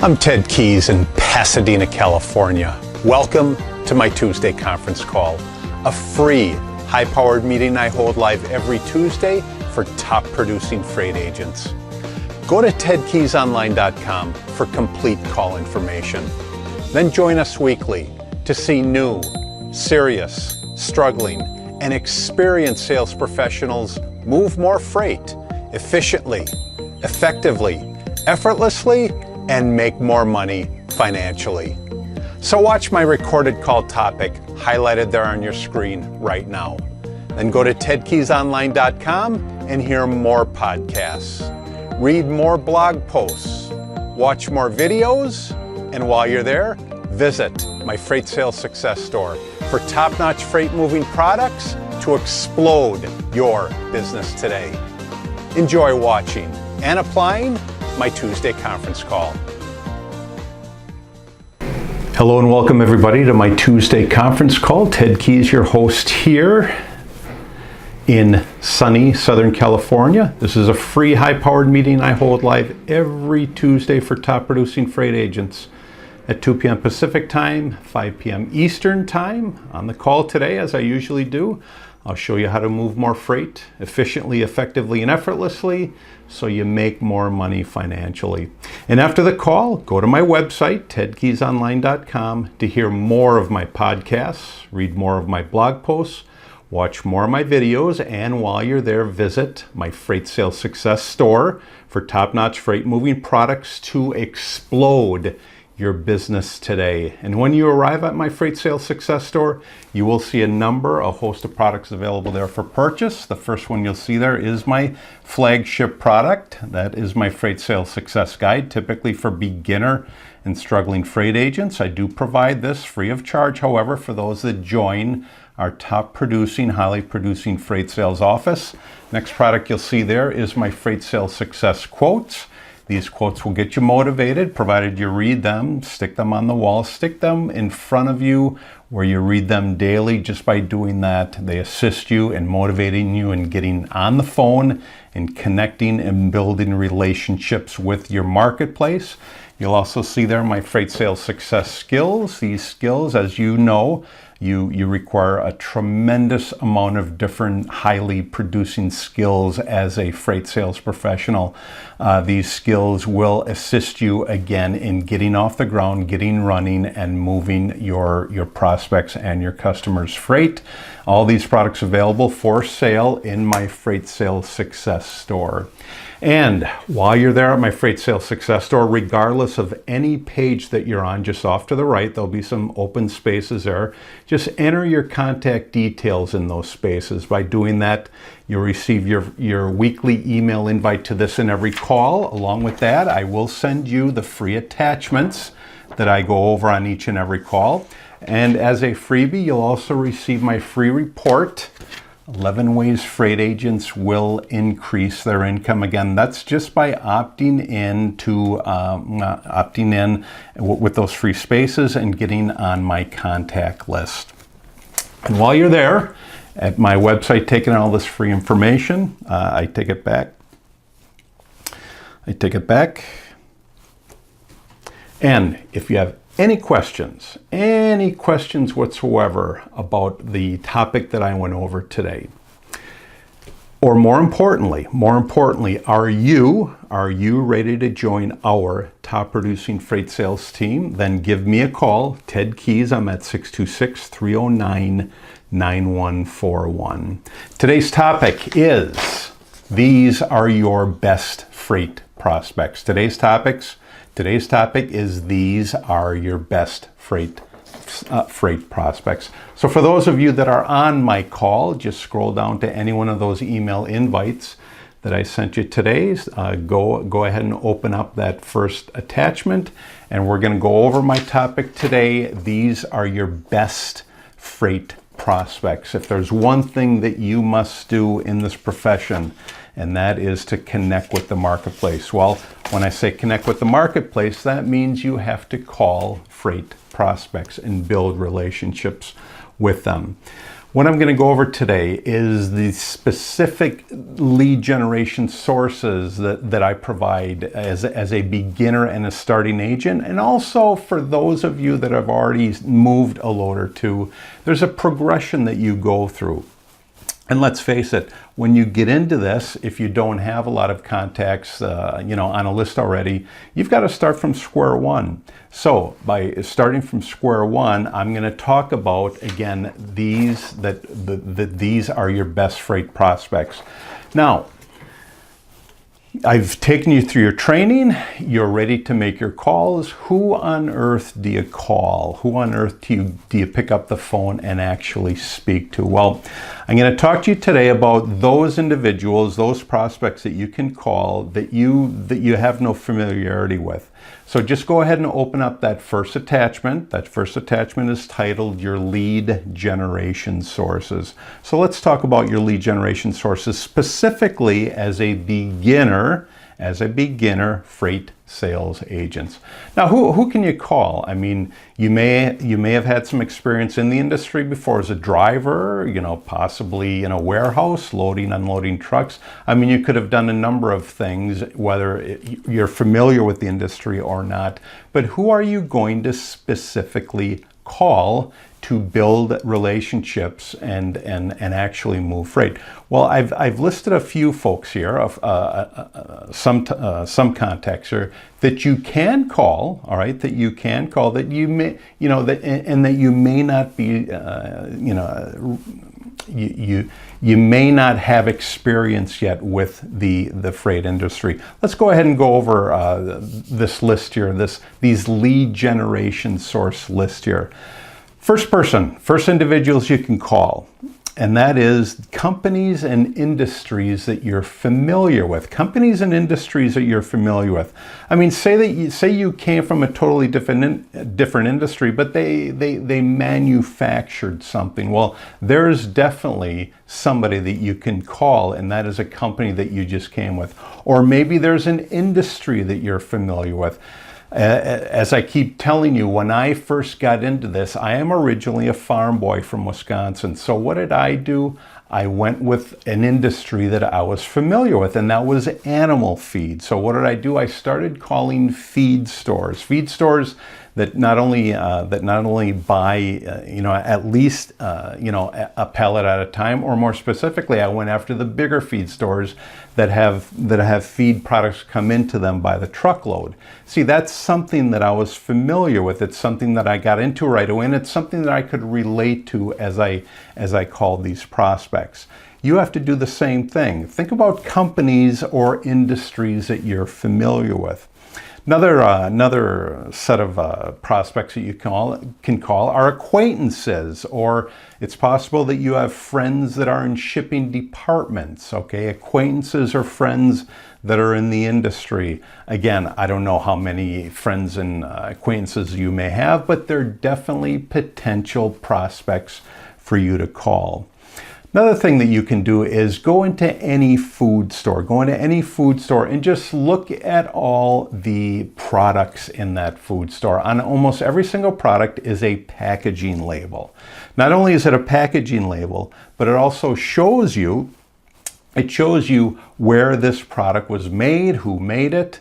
I'm Ted Keys in Pasadena, California. Welcome to my Tuesday conference call, a free high-powered meeting I hold live every Tuesday for top producing freight agents. Go to tedkeysonline.com for complete call information. Then join us weekly to see new, serious, struggling, and experienced sales professionals move more freight efficiently, effectively, effortlessly, and make more money financially. So watch my recorded call topic highlighted there on your screen right now. Then go to tedkeysonline.com and hear more podcasts, read more blog posts, watch more videos, and while you're there, visit my Freight Sales Success Store for top-notch freight moving products to explode your business today. Enjoy watching and applying my Tuesday conference call. Hello and welcome everybody to my Tuesday conference call. Ted Keys, your host here in sunny Southern California. This is a free high-powered meeting I hold live every Tuesday for top producing freight agents at 2 p.m. Pacific time, 5 p.m. Eastern time. On the call today, as I usually do, I'll show you how to move more freight efficiently, effectively, and effortlessly so you make more money financially. And after the call, go to my website, tedkeysonline.com, to hear more of my podcasts, read more of my blog posts, watch more of my videos, and while you're there, visit my Freight Sales Success Store for top-notch freight moving products to explode your business today. And when you arrive at my Freight Sales Success Store, you will see a host of products available there for purchase. The first one you'll see there is my flagship product. That is my Freight Sales Success Guide, typically for beginner and struggling freight agents. I do provide this free of charge, however, for those that join our top producing, highly producing freight sales office. Next product you'll see there is my Freight Sales Success Quotes. These quotes will get you motivated, provided you read them, stick them on the wall, stick them in front of you where you read them daily. Just by doing that, they assist you in motivating you and getting on the phone and connecting and building relationships with your marketplace. You'll also see there my Freight Sales Success Skills. These skills, as you know, you require a tremendous amount of different highly producing skills as a freight sales professional. These skills will assist you again in getting off the ground, getting running, and moving your prospects and your customers' freight. All these products available for sale in my Freight Sales Success Store. And while you're there at my Freight Sales Success Store, regardless of any page that you're on, just off to the right, there'll be some open spaces there. Just enter your contact details in those spaces. By doing that, you'll receive your weekly email invite to this and every call. Along with that, I will send you the free attachments that I go over on each and every call. And as a freebie, you'll also receive my free report, 11 Ways Freight Agents Will Increase Their Income. Again, that's just by opting in with those free spaces and getting on my contact list. And while you're there at my website taking all this free information, I take it back. And if you have any questions whatsoever about the topic that I went over today, or more importantly, are you ready to join our top producing freight sales team? Then give me a call, Ted Keys. I'm at 626-309-9141. Today's topic is, these are your best freight prospects. Today's topic is, these are your best freight prospects. So for those of you that are on my call, just scroll down to any one of those email invites that I sent you today. Go ahead and open up that first attachment, and we're going to go over my topic today. These are your best freight prospects. If there's one thing that you must do in this profession, and that is to connect with the marketplace. Well, when I say connect with the marketplace, that means you have to call freight prospects and build relationships with them. What I'm going to go over today is the specific lead generation sources that I provide as a beginner and a starting agent, and also for those of you that have already moved a load or two. There's a progression that you go through. And let's face it, when you get into this, if you don't have a lot of contacts, on a list already, you've got to start from square one. So by starting from square one, I'm going to talk about, again, these are your best freight prospects. Now, I've taken you through your training. You're ready to make your calls. Who on earth do you call? Who on earth do you pick up the phone and actually speak to? Well, I'm going to talk to you today about those individuals, those prospects that you can call that you have no familiarity with. So just go ahead and open up that first attachment. That first attachment is titled Your Lead Generation Sources. So let's talk about your lead generation sources specifically as a beginner freight sales agents. Now, who can you call? I mean, you may have had some experience in the industry before as a driver, possibly in a warehouse, loading, unloading trucks. I mean, you could have done a number of things, whether you're familiar with the industry or not. But who are you going to specifically call to build relationships and actually move freight? Well, I've listed a few folks here, some contacts here that you can call. All right, that you can call that you may, that you may not be, you may not have experience yet with the freight industry. Let's go ahead and go over this list here, these lead generation source list here. First individuals you can call, and that is companies and industries that you're familiar with. Companies and industries that you're familiar with. I mean, say you came from a totally different industry, but they manufactured something. Well, there's definitely somebody that you can call, and that is a company that you just came with. Or maybe there's an industry that you're familiar with. As I keep telling you, when I first got into this, I am originally a farm boy from Wisconsin. So what did I do? I went with an industry that I was familiar with, and that was animal feed. So what did I do? I started calling feed stores that not only buy at least a pallet at a time, or more specifically, I went after the bigger feed stores that have feed products come into them by the truckload. See, that's something that I was familiar with. It's something that I got into right away, and it's something that I could relate to as I called these prospects. You have to do the same thing. Think about companies or industries that you're familiar with. Another set of prospects that you can call are acquaintances, or it's possible that you have friends that are in shipping departments. Okay, acquaintances are friends that are in the industry. Again, I don't know how many friends and acquaintances you may have, but they're definitely potential prospects for you to call. Another thing that you can do is go into any food store. Go into any food store and just look at all the products in that food store. On almost every single product is a packaging label. Not only is it a packaging label, but it also shows you where this product was made, who made it.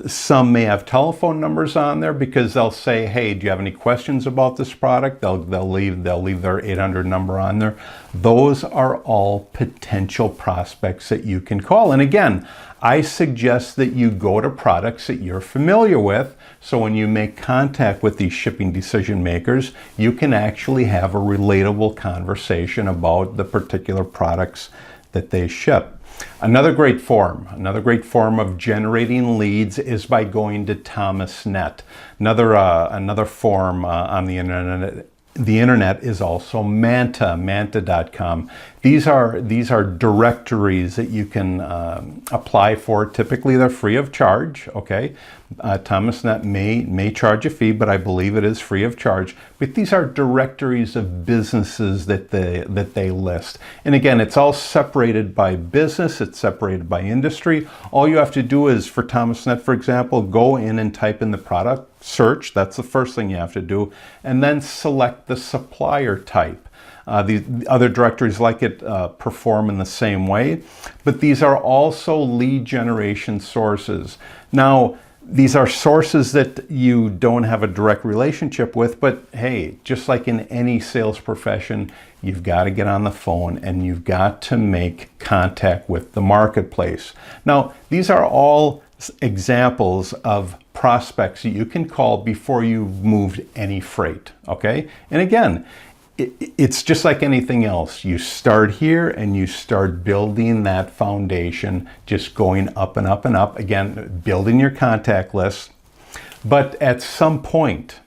Some may have telephone numbers on there because they'll say, "Hey, do you have any questions about this product?" They'll leave their 800 number on there. Those are all potential prospects that you can call. And again, I suggest that you go to products that you're familiar with, so when you make contact with these shipping decision makers, you can actually have a relatable conversation about the particular products that they ship. Another great form of generating leads is by going to Thomasnet. Another form on the internet is also manta.com. These are directories that you can apply for. Typically, they're free of charge. Okay, Thomasnet may charge a fee, but I believe it is free of charge. But these are directories of businesses that they list. And again, it's all separated by business. It's separated by industry. All you have to do is, for Thomasnet, for example, go in and type in the product, search. That's the first thing you have to do, and then select the supplier type. The other directories like it perform in the same way, but these are also lead generation sources. Now, these are sources that you don't have a direct relationship with, but hey, just like in any sales profession, you've got to get on the phone and you've got to make contact with the marketplace. Now, these are all examples of prospects that you can call before you've moved any freight, okay? And again, it's just like anything else. You start here and you start building that foundation, just going up and up and up. Again, building your contact list. But at some point,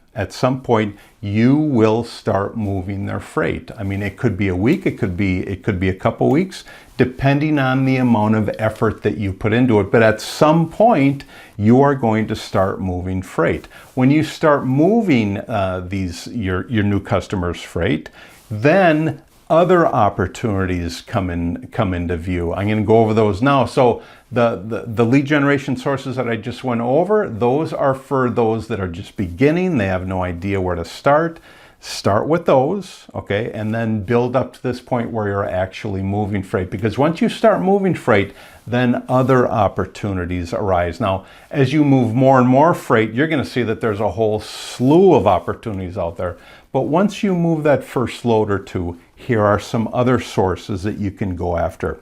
you will start moving their freight. I mean, it could be a week, it could be a couple weeks, depending on the amount of effort that you put into it. But at some point, you are going to start moving freight. When you start moving your new customers' freight, then other opportunities come into view. I'm going to go over those now. So the lead generation sources that I just went over, those are for those that are just beginning. They have no idea where to start. Start with those, okay, and then build up to this point where you're actually moving freight. Because once you start moving freight, then other opportunities arise. Now, as you move more and more freight, you're going to see that there's a whole slew of opportunities out there. But once you move that first load or two, here are some other sources that you can go after.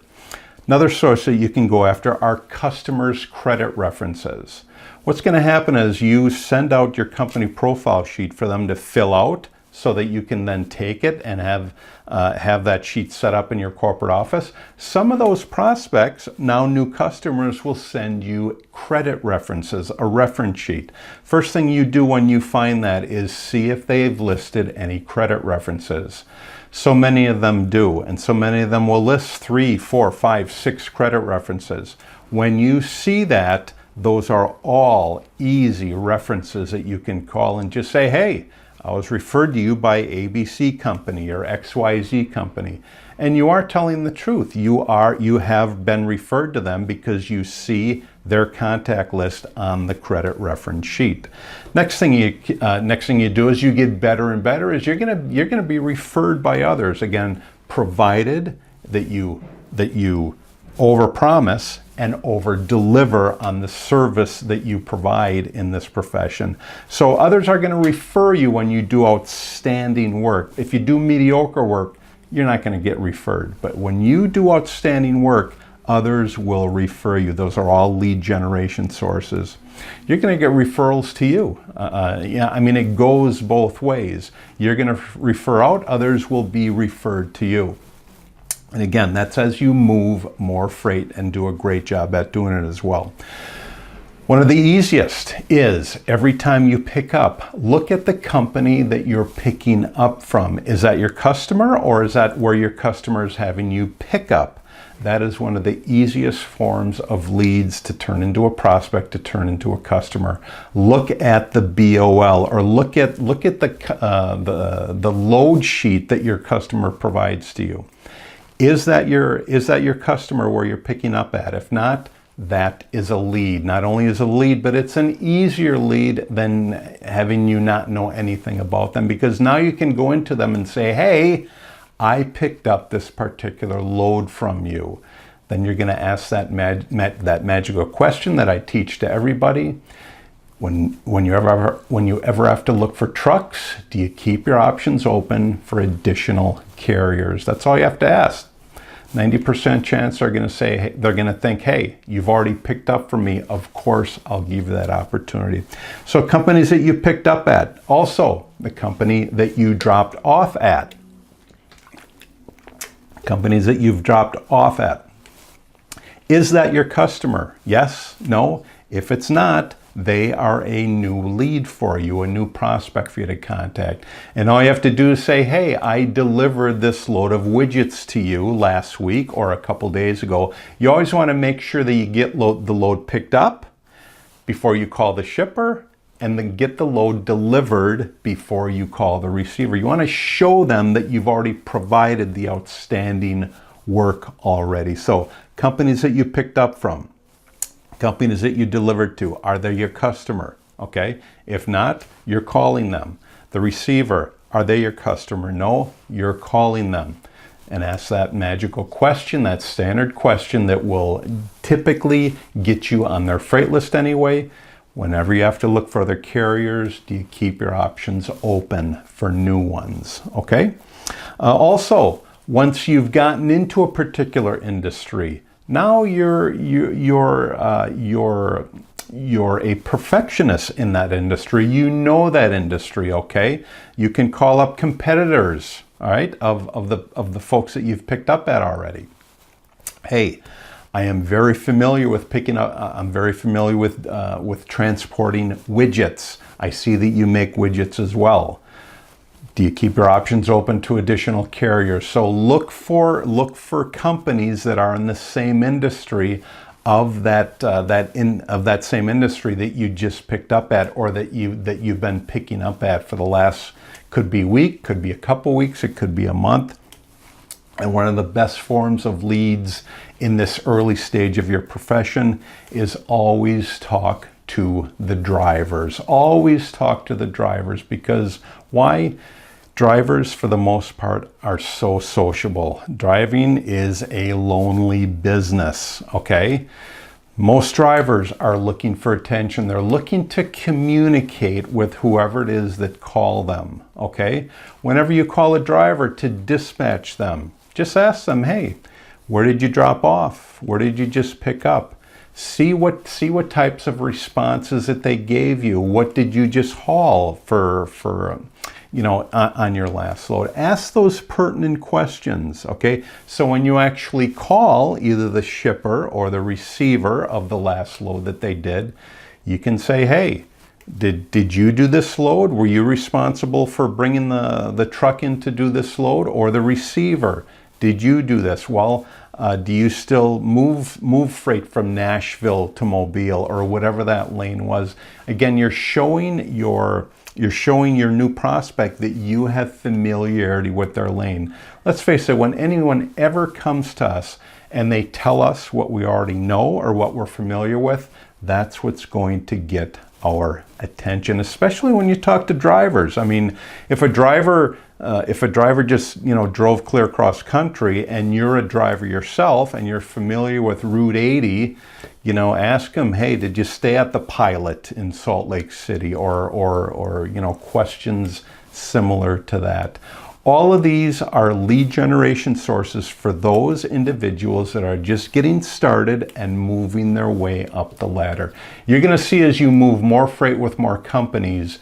Another source that you can go after are customers' credit references. What's going to happen is you send out your company profile sheet for them to fill out, so that you can then take it and have that sheet set up in your corporate office. Some of those prospects, now new customers, will send you credit references, a reference sheet. First thing you do when you find that is see if they've listed any credit references. So many of them do, and so many of them will list 3, 4, 5, 6 credit references. When you see that, those are all easy references that you can call and just say, hey, I was referred to you by ABC company or XYZ company. And you are telling the truth. You have been referred to them because you see their contact list on the credit reference sheet. Next thing you do is you get better and better is you're gonna be referred by others. Again, provided that you overpromise and over-deliver on the service that you provide in this profession. So others are going to refer you when you do outstanding work. If you do mediocre work, you're not going to get referred. But when you do outstanding work, others will refer you. Those are all lead generation sources. You're going to get referrals to you. Yeah, I mean, it goes both ways. You're going to refer out, others will be referred to you. And again, that's as you move more freight and do a great job at doing it as well. One of the easiest is every time you pick up, look at the company that you're picking up from. Is that your customer or is that where your customer is having you pick up? That is one of the easiest forms of leads to turn into a prospect, to turn into a customer. Look at the BOL or look at the load sheet that your customer provides to you. Is that your customer where you're picking up at? If not, that is a lead. Not only is a lead, but it's an easier lead than having you not know anything about them, because now you can go into them and say, hey, I picked up this particular load from you. Then you're going to ask that magical question that I teach to everybody. When you ever have to look for trucks, do you keep your options open for additional carriers? That's all you have to ask. 90% chance they're going to say, hey, they're going to think, hey, you've already picked up from me. Of course, I'll give you that opportunity. So companies that you picked up at, also the company that you dropped off at. Companies that you've dropped off at. Is that your customer? Yes? No? If it's not, they are a new lead for you, a new prospect for you to contact. And all you have to do is say, hey, I delivered this load of widgets to you last week or a couple days ago. You always want to make sure that you get the load picked up before you call the shipper, and then get the load delivered before you call the receiver. You want to show them that you've already provided the outstanding work already. So companies that you picked up from, companies that you delivered to, are they your customer? Okay. If not, you're calling them. The receiver, Are they your customer? No, you're calling them. And ask that magical question, that standard question that will typically get you on their freight list anyway. Whenever you have to look for other carriers, do you keep your options open for new ones? Okay. Also, once you've gotten into a particular industry, now you're a perfectionist in that industry. You know that industry, okay? You can call up competitors, all right, of the folks that you've picked up at already. Hey, I am very familiar with picking up. I'm very familiar with transporting widgets. I see that you make widgets as well. Do you keep your options open to additional carriers? So look for companies that are in the same industry of that same industry that you just picked up at, or that you've been picking up at for the last, could be week, could be a couple weeks, it could be a month. And one of the best forms of leads in this early stage of your profession is always talk to the drivers. Always talk to the drivers, because why? Drivers, for the most part, are so sociable. Driving is a lonely business, okay? Most drivers are looking for attention. They're looking to communicate with whoever it is that call them, okay? Whenever you call a driver to dispatch them, just ask them, hey, where did you drop off? Where did you just pick up? See what types of responses that they gave you. What did you just haul for on your last load? Ask those pertinent questions, okay? So when you actually call either the shipper or the receiver of the last load that they did, you can say, hey, did you do this load? Were you responsible for bringing the truck in to do this load, or the receiver? Did you do this? Well, do you still move freight from Nashville to Mobile, or whatever that lane was? Again, you're showing your new prospect that you have familiarity with their lane. Let's face it, when anyone ever comes to us and they tell us what we already know or what we're familiar with, that's what's going to get our attention, especially when you talk to drivers. I mean, if a driver just drove clear across country, and you're a driver yourself and you're familiar with Route 80, ask them, hey, did you stay at the Pilot in Salt Lake City, or questions similar to that. All of these are lead generation sources for those individuals that are just getting started and moving their way up the ladder. You're going to see, as you move more freight with more companies,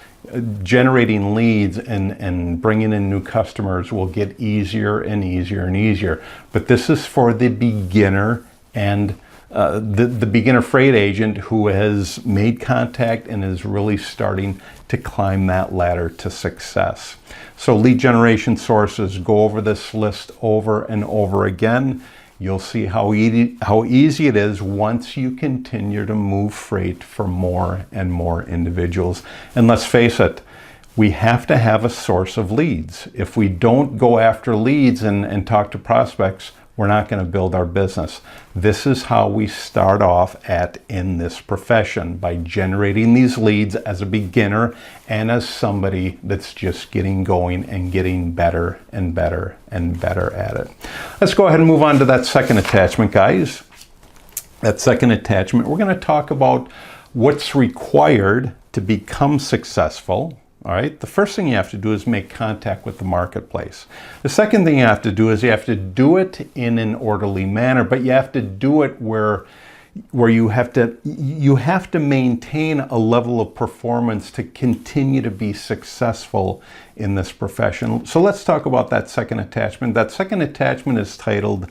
generating leads and bringing in new customers will get easier and easier and easier. But this is for the beginner and the beginner freight agent who has made contact and is really starting to climb that ladder to success. So lead generation sources, go over this list over and over again. You'll see how easy it is once you continue to move freight for more and more individuals. And let's face it, we have to have a source of leads. If we don't go after leads and talk to prospects, we're not going to build our business. This is how we start off in this profession, by generating these leads as a beginner and as somebody that's just getting going and getting better and better and better at it. Let's go ahead and move on to that second attachment, guys. That second attachment, we're going to talk about what's required to become successful. All right. The first thing you have to do is make contact with the marketplace. The second thing you have to do is you have to do it in an orderly manner, but you have to do it where you have to maintain a level of performance to continue to be successful in this profession. So let's talk about that second attachment. That second attachment is titled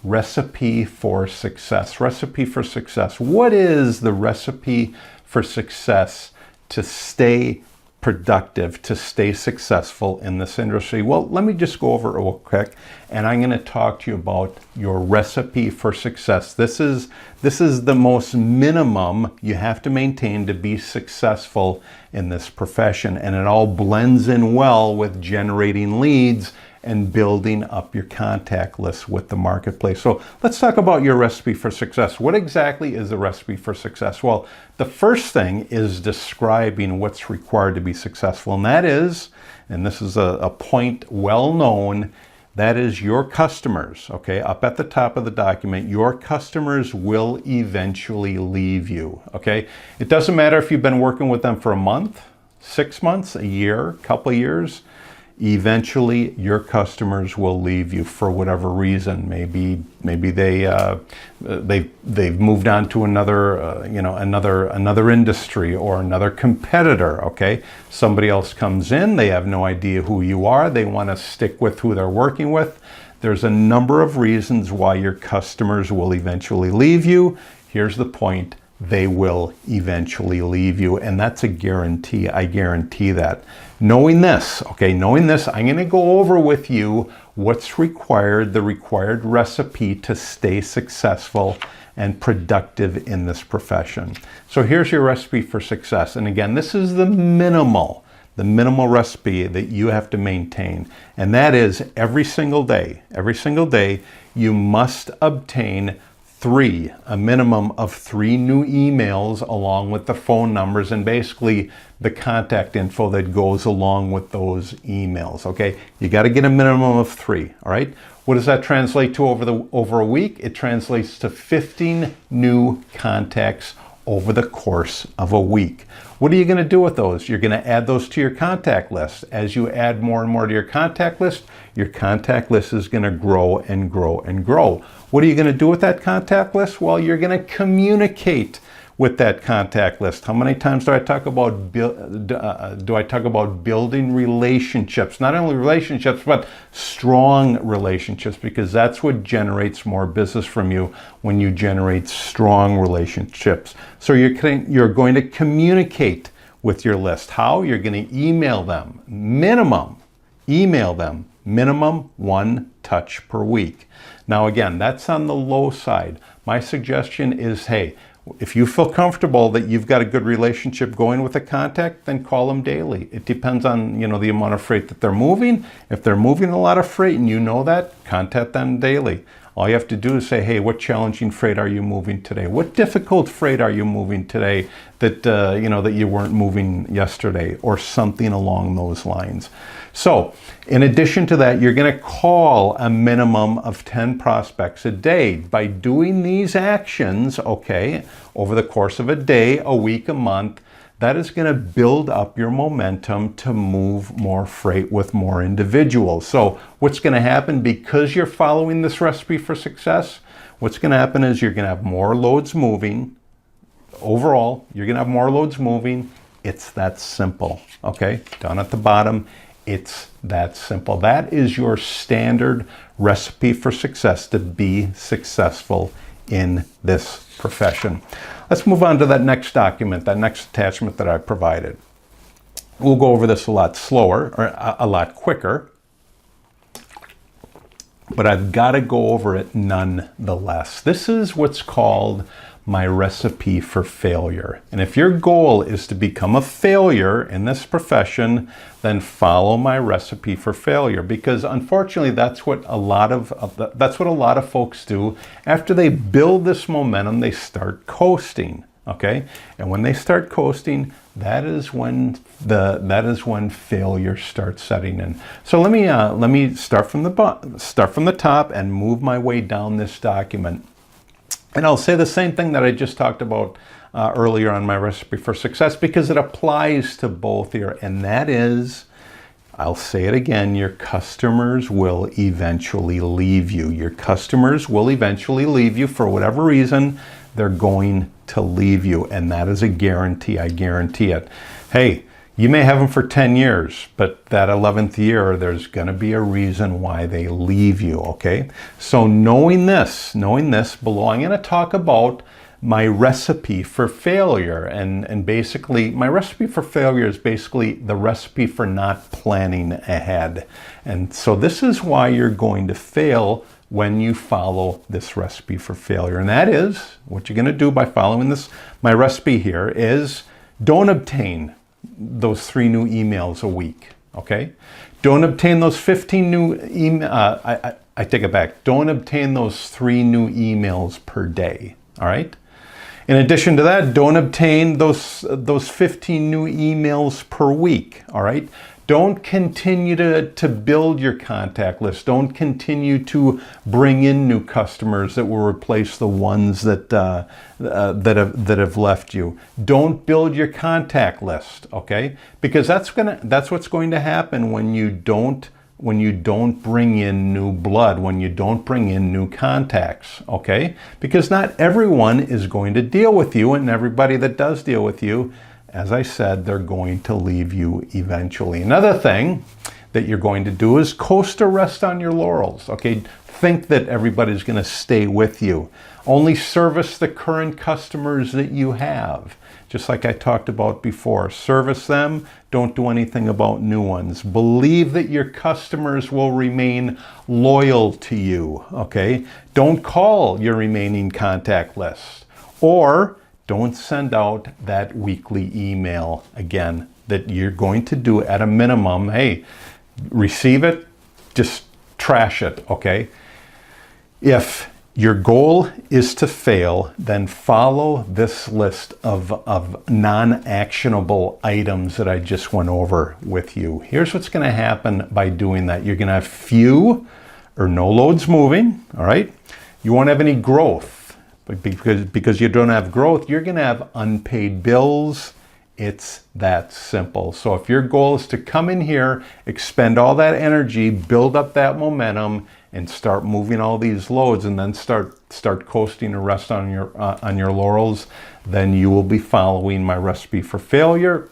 Recipe for Success. Recipe for Success. What is the recipe for success to stay productive, to stay successful in this industry? Well, let me just go over it real quick, and I'm going to talk to you about your recipe for success. This is the most minimum you have to maintain to be successful in this profession, and it all blends in well with generating leads and building up your contact list with the marketplace. So let's talk about your recipe for success. What exactly is the recipe for success? Well, the first thing is describing what's required to be successful, and that is, and this is a point well known, that is your customers, okay? Up at the top of the document, your customers will eventually leave you, okay? It doesn't matter if you've been working with them for a month, 6 months, a year, couple of years. Eventually, your customers will leave you for whatever reason. Maybe they've moved on to another another industry or another competitor. Okay, somebody else comes in. They have no idea who you are. They want to stick with who they're working with. There's a number of reasons why your customers will eventually leave you. Here's the point. They will eventually leave you, and that's a guarantee. I guarantee that. Knowing this, I'm going to go over with you what's required, the required recipe to stay successful and productive in this profession. So here's your recipe for success. And again, this is the minimal recipe that you have to maintain. And that is every single day, you must obtain a minimum of 3 new emails along with the phone numbers and basically the contact info that goes along with those emails, okay? You got to get a minimum of 3, all right? What does that translate to over a week? It translates to 15 new contacts over the course of a week. What are you going to do with those? You're going to add those to your contact list. As you add more and more to your contact list is going to grow and grow and grow. What are you going to do with that contact list? Well, you're going to communicate with that contact list. How many times do I talk about building relationships? Not only relationships, but strong relationships, because that's what generates more business from you when you generate strong relationships. So you're going to communicate with your list. How? You're going to email them. Minimum 1 touch per week. Now again, that's on the low side. My suggestion is, hey, if you feel comfortable that you've got a good relationship going with a contact, then call them daily. It depends on, the amount of freight that they're moving. If they're moving a lot of freight and you know that, contact them daily. All you have to do is say, hey, what challenging freight are you moving today? What difficult freight are you moving today that that you weren't moving yesterday, or something along those lines. So in addition to that, you're going to call a minimum of 10 prospects a day. By doing these actions, okay, over the course of a day, a week, a month, that is going to build up your momentum to move more freight with more individuals. So what's going to happen, because you're following this recipe for success, what's going to happen is you're going to have more loads moving. Overall, you're going to have more loads moving. It's that simple, okay? Down at the bottom, it's that simple. That is your standard recipe for success to be successful in this profession. Let's move on to that next document, that next attachment that I provided. We'll go over this a lot slower, or a lot quicker, but I've got to go over it nonetheless. This is what's called my recipe for failure. And if your goal is to become a failure in this profession, then follow my recipe for failure, because unfortunately that's what a lot of folks do. After they build this momentum, they start coasting, okay? And when they start coasting, that is when failure starts setting in. So let me start from the top and move my way down this document. And I'll say the same thing that I just talked about earlier on my recipe for success, because it applies to both here. And that is, I'll say it again, your customers will eventually leave you. Your customers will eventually leave you for whatever reason. They're going to leave you. And that is a guarantee. I guarantee it. Hey, you may have them for 10 years, but that 11th year, there's going to be a reason why they leave you, okay? So knowing this below, I'm going to talk about my recipe for failure. And basically, my recipe for failure is basically the recipe for not planning ahead. And so this is why you're going to fail when you follow this recipe for failure. And that is, what you're going to do by following my recipe here is, don't obtain those 3 new emails a week, okay? Don't obtain those 15 new email. I take it back. Don't obtain those 3 new emails per day. All right. In addition to that, don't obtain those 15 new emails per week. All right. Don't continue to build your contact list. Don't continue to bring in new customers that will replace the ones that have left you. Don't build your contact list, okay? Because that's what's going to happen when you don't bring in new blood, when you don't bring in new contacts, okay? Because not everyone is going to deal with you, and everybody that does deal with you, as I said, they're going to leave you eventually. Another thing that you're going to do is coast or rest on your laurels, okay? Think that everybody's going to stay with you. Only service the current customers that you have. Just like I talked about before, service them, don't do anything about new ones. Believe that your customers will remain loyal to you, okay? Don't call your remaining contact list, or don't send out that weekly email again that you're going to do at a minimum. Hey, receive it, just trash it, okay? If your goal is to fail, then follow this list of non-actionable items that I just went over with you. Here's what's going to happen by doing that. You're going to have few or no loads moving, all right? You won't have any growth. But because you don't have growth, you're going to have unpaid bills. It's that simple. So if your goal is to come in here, expend all that energy, build up that momentum, and start moving all these loads, and then start coasting or rest on your laurels, then you will be following my recipe for failure.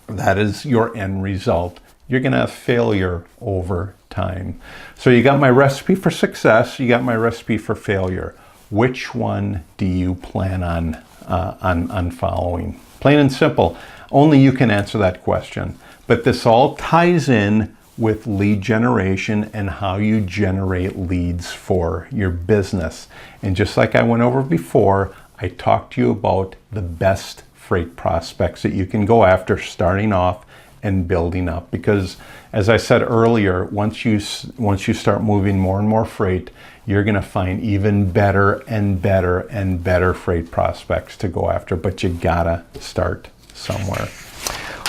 That is your end result. You're going to have failure over time. So you got my recipe for success. You got my recipe for failure. Which one do you plan on following? Plain and simple. Only you can answer that question. But this all ties in with lead generation and how you generate leads for your business. And just like I went over before, I talked to you about the best freight prospects that you can go after starting off and building up. Because as I said earlier, once you start moving more and more freight, you're going to find even better and better and better freight prospects to go after, but you gotta start somewhere.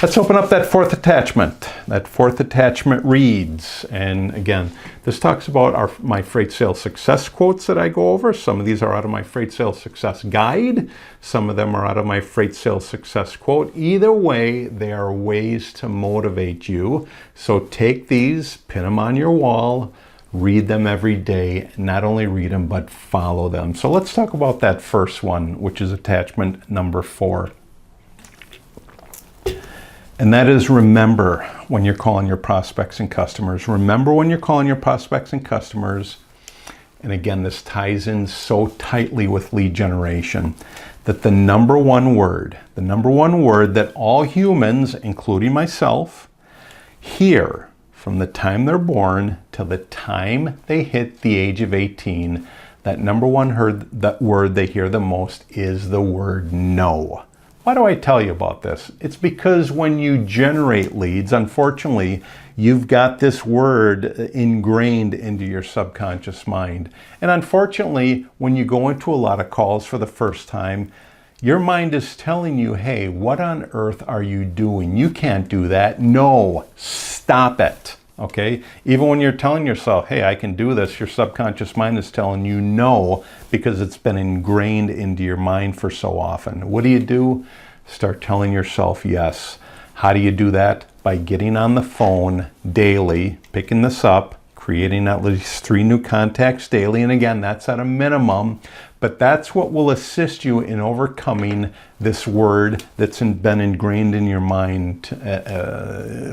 Let's open up that fourth attachment. That fourth attachment reads, and again, this talks about my freight sales success quotes that I go over. Some of these are out of my freight sales success guide. Some of them are out of my freight sales success quote. Either way, they are ways to motivate you. So take these, pin them on your wall, read them every day. Not only read them, but follow them. So let's talk about that first one, which is attachment number 4. And that is, remember when you're calling your prospects and customers. Remember when you're calling your prospects and customers. And again, this ties in so tightly with lead generation, that the number one word that all humans, including myself, hear from the time they're born till the time they hit the age of 18, that number one word they hear the most is the word no. Why do I tell you about this? It's because when you generate leads, unfortunately, you've got this word ingrained into your subconscious mind. And unfortunately, when you go into a lot of calls for the first time, your mind is telling you, hey, what on earth are you doing? You can't do that. No, stop it. Okay? Even when you're telling yourself, hey, I can do this, your subconscious mind is telling you no, because it's been ingrained into your mind for so often. What do? Start telling yourself yes. How do you do that? By getting on the phone daily, picking this up, creating at least 3 new contacts daily. And again, that's at a minimum, but that's what will assist you in overcoming this word that's been ingrained in your mind,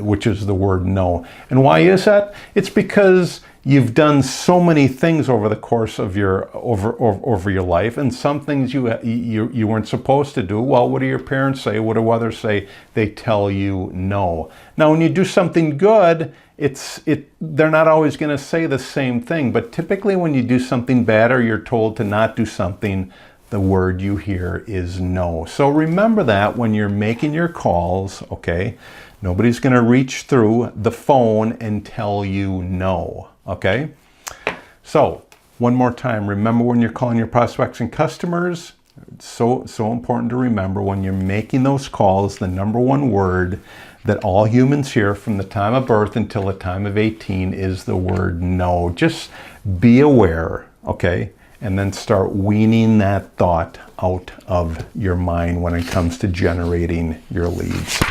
which is the word no. And why is that? It's because you've done so many things over the course of your over your life, and some things you weren't supposed to do. Well, what do your parents say? What do others say? They tell you no. Now, when you do something good, they're not always going to say the same thing, but typically when you do something bad or you're told to not do something, the word you hear is no. So remember that when you're making your calls, okay? Nobody's going to reach through the phone and tell you no, okay? So one more time, remember when you're calling your prospects and customers, it's so important to remember when you're making those calls, the number one word that all humans hear from the time of birth until the time of 18 is the word no. Just be aware, okay? And then start weaning that thought out of your mind when it comes to generating your leads.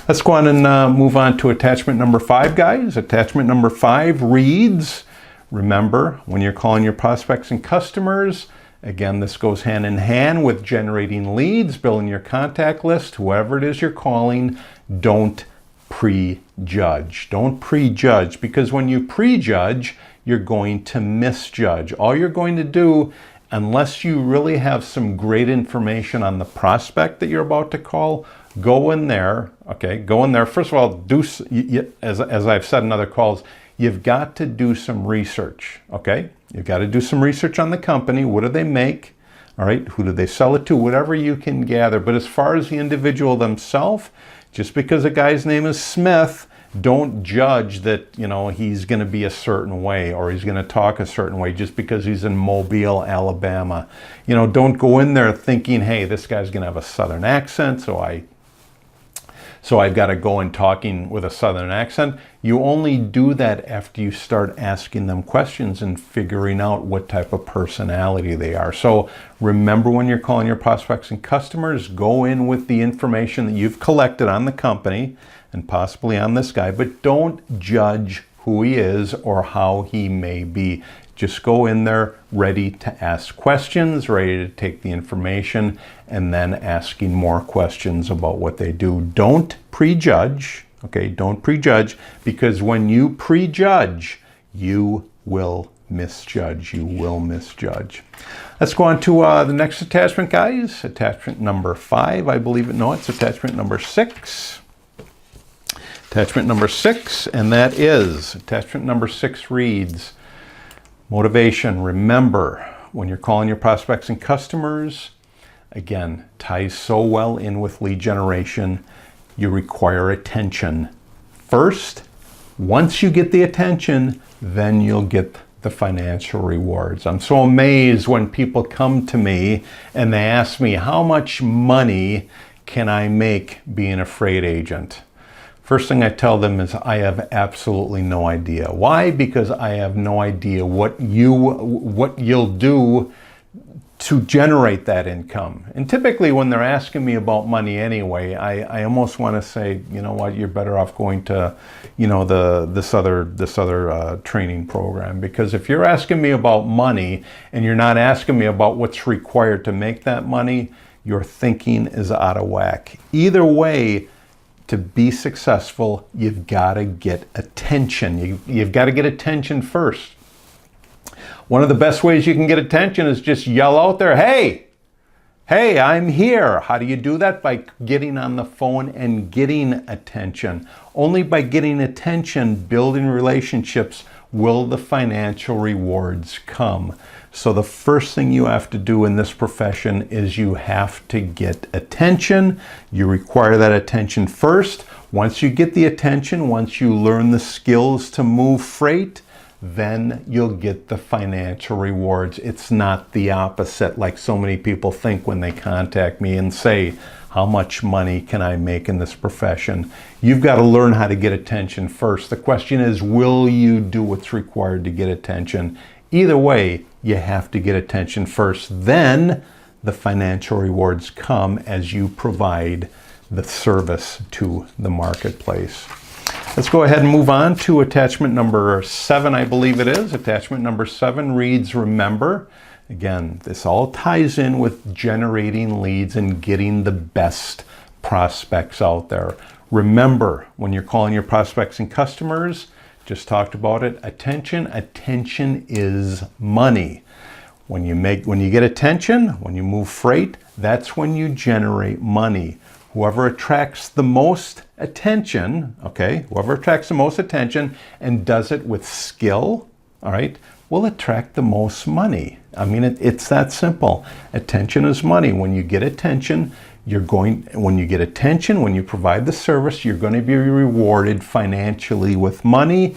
Let's go on and move on to attachment number 5, guys. Attachment number 5 reads, remember, when you're calling your prospects and customers, again, this goes hand in hand with generating leads, building your contact list, whoever it is you're calling, don't prejudge. Don't prejudge, because when you prejudge, you're going to misjudge. All you're going to do, unless you really have some great information on the prospect that you're about to call, go in there, okay? Go in there. First of all, as I've said in other calls, you've got to do some research, okay? You've got to do some research on the company. What do they make? All right, who do they sell it to? Whatever you can gather. But as far as the individual themselves, just because a guy's name is Smith, don't judge that, you know, he's going to be a certain way or he's going to talk a certain way just because he's in Mobile, Alabama. You know, don't go in there thinking, hey, this guy's going to have a Southern accent, so I've got to go in talking with a Southern accent. You only do that after you start asking them questions and figuring out what type of personality they are. So remember, when you're calling your prospects and customers, go in with the information that you've collected on the company and possibly on this guy, but don't judge who he is or how he may be. Just go in there ready to ask questions, ready to take the information, and then asking more questions about what they do. Don't prejudge, okay? Don't prejudge, because when you prejudge, you will misjudge. You will misjudge. Let's go on to the next attachment, guys. Attachment number 5, I believe it. No, it's attachment number 6. Attachment number 6, and that is, attachment number 6 reads, motivation. Remember, when you're calling your prospects and customers, again, ties so well in with lead generation, you require attention. First, once you get the attention, then you'll get the financial rewards. I'm so amazed when people come to me and they ask me, how much money can I make being a freight agent? First thing I tell them is I have absolutely no idea. Why? Because I have no idea what you'll do to generate that income. And typically when they're asking me about money anyway, I almost want to say, you know what, you're better off going to, you know, this other training program. Because if you're asking me about money and you're not asking me about what's required to make that money, your thinking is out of whack. Either way, to be successful, you've got to get attention. You've got to get attention first. One of the best ways you can get attention is just yell out there, hey, I'm here. How do you do that? By getting on the phone and getting attention. Only by getting attention, building relationships, will the financial rewards come. So the first thing you have to do in this profession is you have to get attention. You require that attention first. Once you get the attention, once you learn the skills to move freight, then you'll get the financial rewards. It's not the opposite like so many people think when they contact me and say, how much money can I make in this profession? You've got to learn how to get attention first. The question is, will you do what's required to get attention? Either way, you have to get attention first. Then the financial rewards come as you provide the service to the marketplace. Let's go ahead and move on to attachment number 7, I believe it is. Attachment number 7 reads, remember. Again, this all ties in with generating leads and getting the best prospects out there. Remember, when you're calling your prospects and customers, just talked about it, attention is money. When you get attention, when you move freight, that's when you generate money. Whoever attracts the most attention, okay, whoever attracts the most attention and does it with skill, all right, will attract the most money. I mean, it's that simple. Attention is money. When you get attention, when you provide the service, you're going to be rewarded financially with money.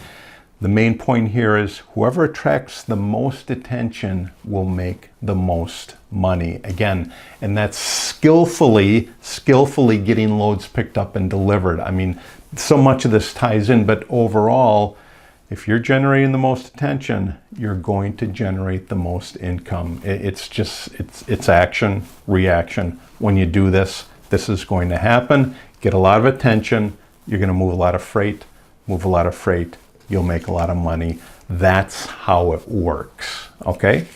The main point here is whoever attracts the most attention will make the most money. Again, and that's skillfully getting loads picked up and delivered. I mean, so much of this ties in, but overall, if you're generating the most attention, you're going to generate the most income. It's action, reaction. When you do this, this is going to happen. Get a lot of attention. You're going to move a lot of freight. You'll make a lot of money. That's how it works. Okay.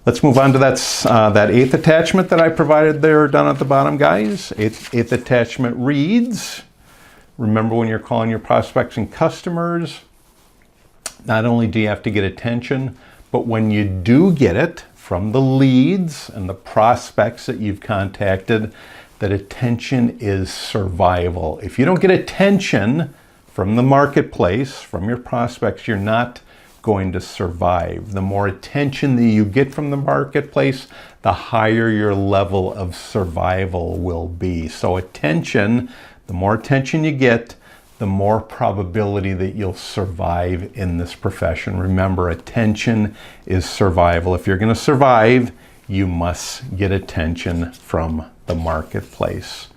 Let's move on to that 8th attachment that I provided there down at the bottom, guys. Eighth attachment reads, remember when you're calling your prospects and customers, not only do you have to get attention, but when you do get it from the leads and the prospects that you've contacted, that attention is survival. If you don't get attention from the marketplace, from your prospects, you're not going to survive. The more attention that you get from the marketplace, the higher your level of survival will be. So attention, the more attention you get, the more probability that you'll survive in this profession. Remember, attention is survival. If you're going to survive, you must get attention from the marketplace.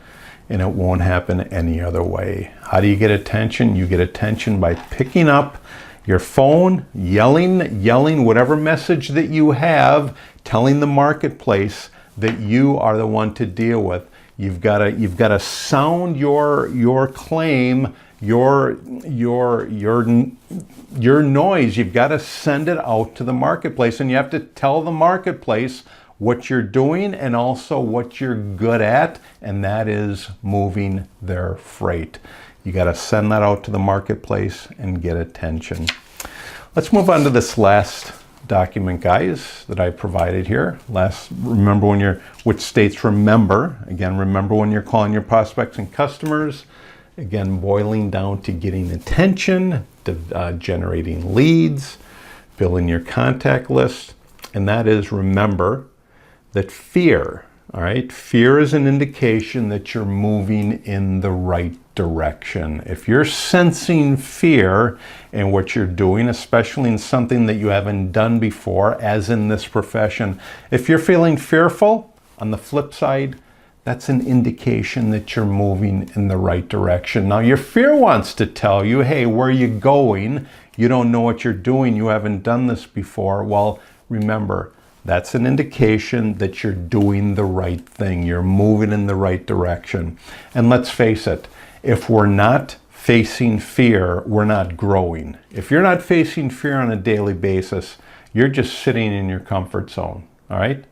And it won't happen any other way. How do you get attention? You get attention by picking up your phone, yelling whatever message that you have, telling the marketplace that you are the one to deal with. You've got to sound your claim, your noise. You've got to send it out to the marketplace, and you have to tell the marketplace what you're doing and also what you're good at, and that is moving their freight. You got to send that out to the marketplace and get attention. Let's move on to this last document, guys, that I provided here. Remember which states remember. Again, remember when you're calling your prospects and customers. Again, boiling down to getting attention, generating leads, building your contact list, and that is remember that fear, all right? Fear is an indication that you're moving in the right direction. If you're sensing fear in what you're doing, especially in something that you haven't done before, as in this profession, if you're feeling fearful, on the flip side, that's an indication that you're moving in the right direction. Now, your fear wants to tell you, hey, where are you going? You don't know what you're doing. You haven't done this before. Well, remember, that's an indication that you're doing the right thing. You're moving in the right direction. And let's face it, if we're not facing fear, we're not growing. If you're not facing fear on a daily basis, you're just sitting in your comfort zone, all right?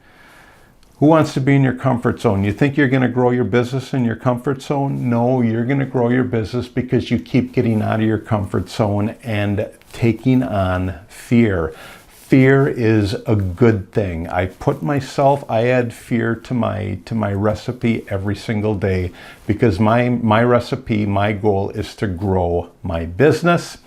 Who wants to be in your comfort zone? You think you're going to grow your business in your comfort zone? No, you're going to grow your business because you keep getting out of your comfort zone and taking on fear. Fear is a good thing. I add fear to my recipe every single day because my recipe, my goal is to grow my business.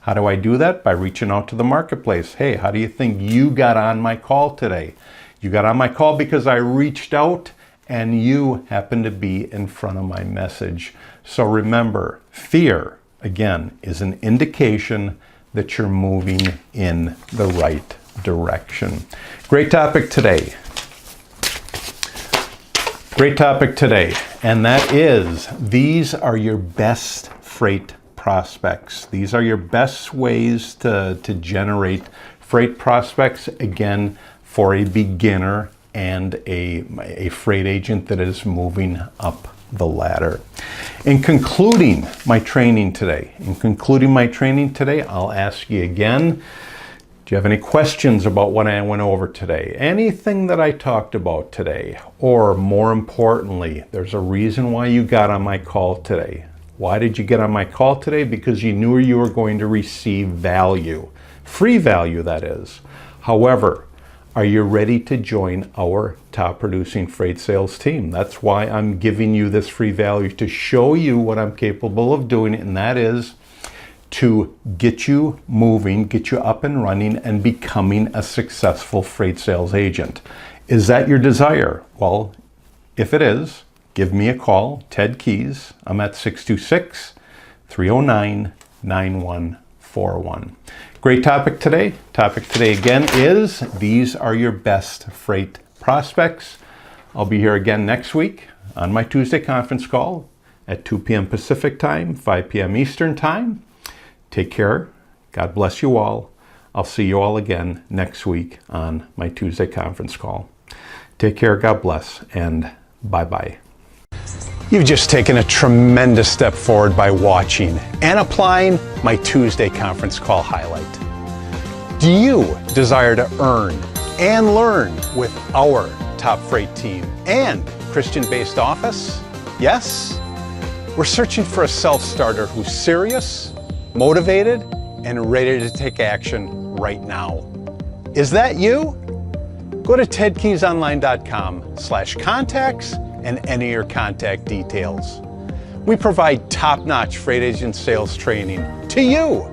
How do I do that? By reaching out to the marketplace. Hey, how do you think you got on my call today? You got on my call because I reached out and you happen to be in front of my message. So remember, fear, again, is an indication that you're moving in the right direction. Great topic today. And that is, these are your best freight prospects. These are your best ways to generate freight prospects, again, for a beginner and a freight agent that is moving up the ladder. In concluding my training today, I'll ask you again, do you have any questions about what I went over today? Anything that I talked about today? Or more importantly, there's a reason why you got on my call today. Why did you get on my call today? Because you knew you were going to receive value. Free value, that is. However, are you ready to join our top producing freight sales team? That's why I'm giving you this free value, to show you what I'm capable of doing, and that is to get you moving, get you up and running, and becoming a successful freight sales agent. Is that your desire? Well, if it is, give me a call, Ted Keys. I'm at 626-309-9141. Great topic today. Topic today again is, these are your best freight prospects. I'll be here again next week on my Tuesday conference call at 2 p.m. Pacific time, 5 p.m. Eastern time. Take care. God bless you all. I'll see you all again next week on my Tuesday conference call. Take care, God bless, and bye-bye. You've just taken a tremendous step forward by watching and applying my Tuesday conference call highlight. Do you desire to earn and learn with our top freight team and Christian-based office? Yes? We're searching for a self-starter who's serious, motivated, and ready to take action right now. Is that you? Go to tedkeysonline.com/contacts and enter your contact details. We provide top-notch freight agent sales training to you.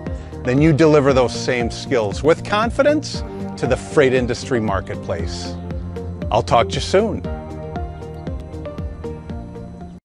Then you deliver those same skills with confidence to the freight industry marketplace. I'll talk to you soon.